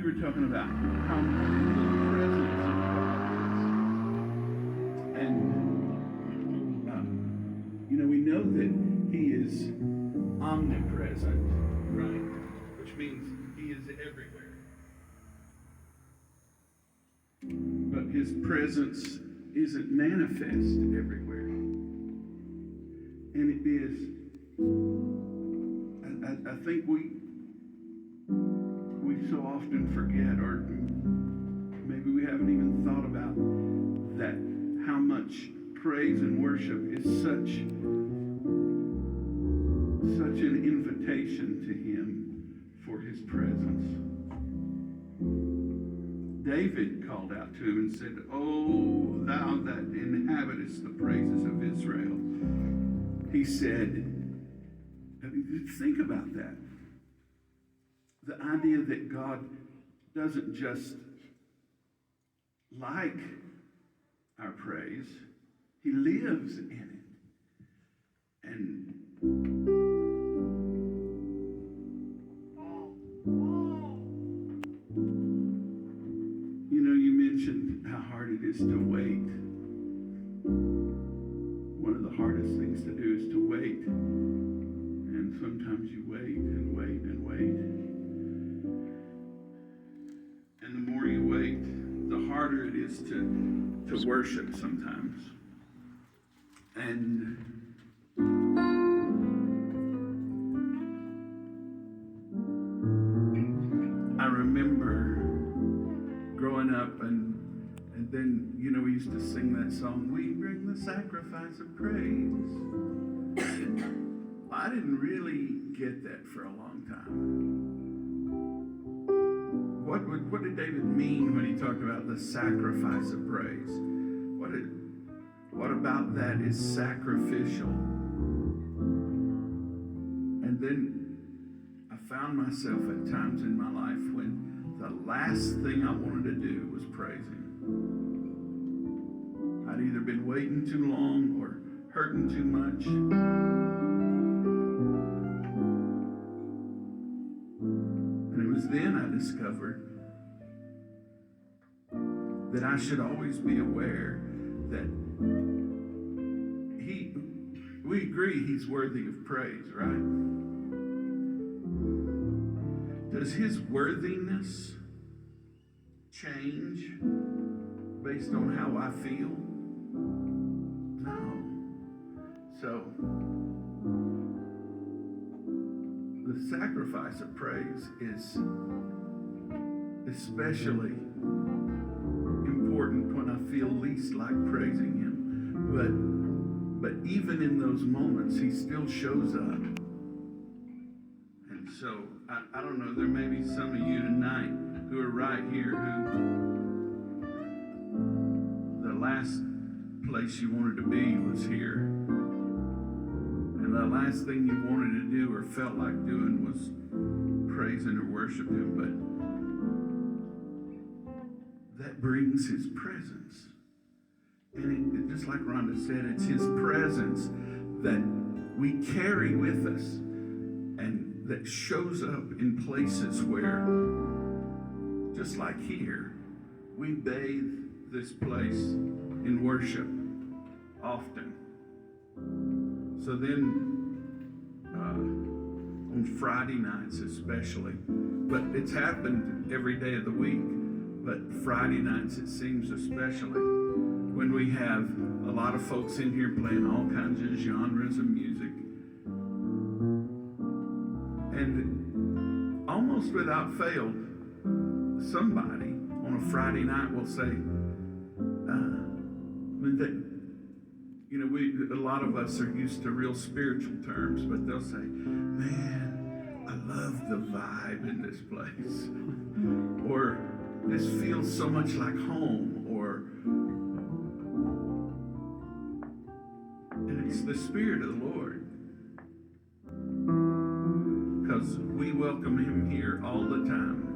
you were talking about how the presence of God is. And, we know that he is omnipresent, right? Which means he is everywhere. But his presence isn't manifest everywhere. And it is, I think we so often forget, or maybe we haven't even thought about that, how much praise and worship is such an invitation to him for his presence. David called out to him and said, "O thou that inhabitest the praises of Israel." He said, think about that. The idea that God doesn't just like our praise, he lives in it. And you mentioned how hard it is to wait. One of the hardest things to do is to wait. And sometimes you wait and wait and wait. And the more you wait, the harder it is to worship sometimes. And I remember growing up, and then, we used to sing that song, "We bring the sacrifice of praise." I didn't really get that for a long time. What did David mean when he talked about the sacrifice of praise? What about that is sacrificial? And then I found myself at times in my life when the last thing I wanted to do was praise him. I'd either been waiting too long or hurting too much. And it was then I discovered that I should always be aware that we agree he's worthy of praise, right? Does his worthiness change based on how I feel? No. So, the sacrifice of praise is especially important when I feel least like praising him. But even in those moments, he still shows up. And so, I don't know, there may be some of you tonight who are right here who the last place you wanted to be was here. And the last thing you wanted to do or felt like doing was praising or worship him. But that brings his presence. And just like Ronda said, it's his presence that we carry with us and that shows up in places where, just like here, we bathe this place in worship often. So then, on Friday nights especially, but it's happened every day of the week, but Friday nights it seems especially, when we have a lot of folks in here playing all kinds of genres of music. And almost without fail, somebody on a Friday night will say, a lot of us are used to real spiritual terms, but they'll say, "Man, I love the vibe in this place." Or, "This feels so much like home," or, and it's the Spirit of the Lord. Because we welcome him here all the time.